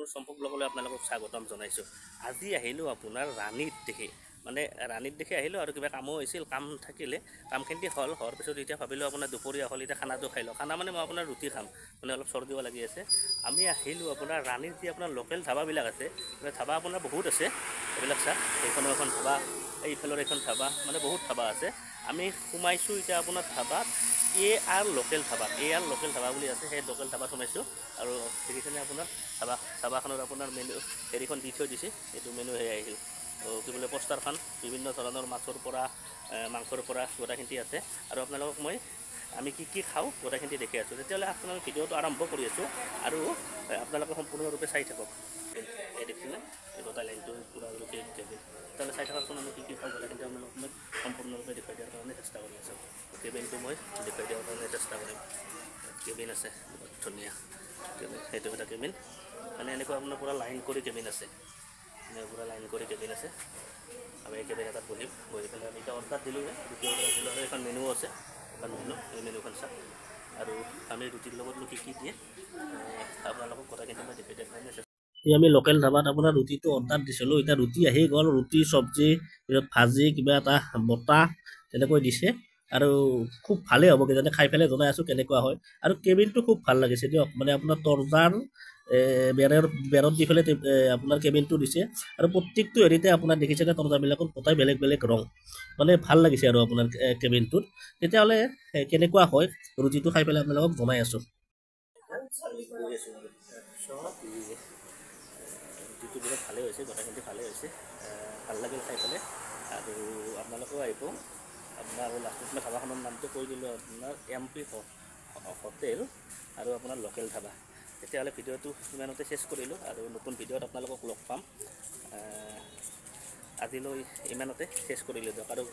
মোৰ সম্পূৰ্ণ ব্লগলৈ আপোনালোকক স্বাগতম জনাইছোঁ। আজি আহিলোঁ আপোনাৰ ৰাণীত দেখি, মানে ৰাণীত দেখি আহিলোঁ আৰু কিবা কামো হৈছিল, কাম থাকিলে কামখিনি হোৱাৰ পিছত এতিয়া ভাবিলোঁ আপোনাৰ দুপৰীয়া হ'ল, এতিয়া খানাটো খাই লওঁ। খানা মানে মই আপোনাৰ ৰুটি খাম, মানে অলপ চৰ্দিও লাগি আছে। আমি আহিলোঁ আপোনাৰ ৰাণীত যি আপোনাৰ লোকেল ধাবাবিলাক আছে, ধাবা আপোনাৰ বহুত আছে, এইবিলাক চাওক, এইখনো এখন ধাবা, এইফালৰ এখন ধাবা, মানে বহুত ধাবা আছে। আমি সোমাইছোঁ এতিয়া আপোনাৰ ধাবাত, লোকেল ধাবা বুলি আছে, সেই লোকেল ধাবাত সোমাইছোঁ। আৰু দেখিছেনে আপোনাৰ ধাবাখনত আপোনাৰ মেনু হেৰিখন দি থৈ দিছে, এইটো মেনু আহিল কি বোলে পোষ্টাৰখন, বিভিন্ন ধৰণৰ মাছৰ পৰা মাংসৰ পৰা গোটেইখিনি আছে। আৰু আপোনালোকক মই আমি কি খাওঁ গোটেইখিনি দেখি আছোঁ। তেতিয়াহ'লে আপোনালোক ভিডিঅ'টো আৰম্ভ কৰি আছোঁ আৰু আপোনালোকে সম্পূৰ্ণৰূপে চাই থাকক। এই দেখিছেনে এই গোটাই লাইনটো পূৰা তেতিয়াহ'লে চাই থাককচোন, আমি কি খাওঁ গোটেইখিনি আপোনালোকক মই সম্পূৰ্ণৰূপে দেখুৱাই দিয়াৰ কাৰণে চেষ্টা কৰি আছোঁ। কেবিনটো মই দেখুৱাই দিয়াৰ কাৰণে চেষ্টা কৰিম। কেবিন আছে বহুত ধুনীয়া কেবিন, সেইটো এটা কেবিন, মানে এনেকুৱা আপোনাৰ পূৰা লাইন কৰি কেবিন আছে, পূৰা লাইন কৰি কেবিন আছে। আমি এই কেবিন এটাত বহি পেলাই আমি এতিয়া অৰ্ডাৰ দিলোঁ, ৰুটি অৰ্ডাৰ দিলোঁ আৰু এখন মেনু আছে, এখন মেনু, এই মেনুখন চাওক। আৰু আমি ৰুটিৰ লগতনো কি দিয়ে আপোনালোকক কথাখিনি মই দেখুৱাই দিয়াৰ কাৰণে চেষ্টা। এতিয়া আমি লোকেল ধাবাত আপোনাৰ ৰুটিটো অৰ্ডাৰ দিছিলোঁ, এতিয়া ৰুটি আহি গ'ল, ৰুটি চব্জি ভাজি কিবা এটা বটাহ তেনেকৈ দিছে। আৰু খুব ভালেই হ'ব, কিজানি খাই পেলাই জনাই আছোঁ কেনেকুৱা হয়। আৰু কেবিনটো খুব ভাল লাগিছে দিয়ক, মানে আপোনাৰ তৰ্জাৰ বেৰত দি পেলাই আপোনাৰ কেবিনটো দিছে। আৰু প্ৰত্যেকটো হেৰিতে আপোনাৰ দেখিছেনে তৰ্জাবিলাকত গোটাই বেলেগ বেলেগ ৰং, মানে ভাল লাগিছে আৰু আপোনাৰ কেবিনটোত। তেতিয়াহ'লে কেনেকুৱা হয় ৰুটিটো খাই পেলাই আপোনালোকক জনাই আছোঁ। ৰুটিটো বিৰাট ভালেই হৈছে, গোটেইখিনি ভালেই হৈছে, ভাল লাগিল খাই পেলাই। আৰু আপোনালোকেও আহিব। আপোনাৰ লাষ্টত মই ধাবাখনৰ নামটো কৈ দিলোঁ, আপোনাৰ MP হোটেল আৰু আপোনাৰ লোকেল ধাবা। তেতিয়াহ'লে ভিডিঅ'টো ইমানতে চেছ কৰিলোঁ আৰু নতুন ভিডিঅ'ত আপোনালোকক লগ পাম। আজিলৈ ইমানতে চেছ কৰিলোঁ দিয়ক, আৰু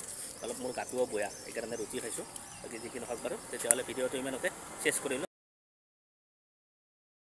অলপ মোৰ গাটোও বেয়া, সেইকাৰণে ৰুটি খাইছোঁ। বাকী যিখিনি হওক বাৰু, তেতিয়াহ'লে ভিডিঅ'টো ইমানতে চেছ কৰিলোঁ।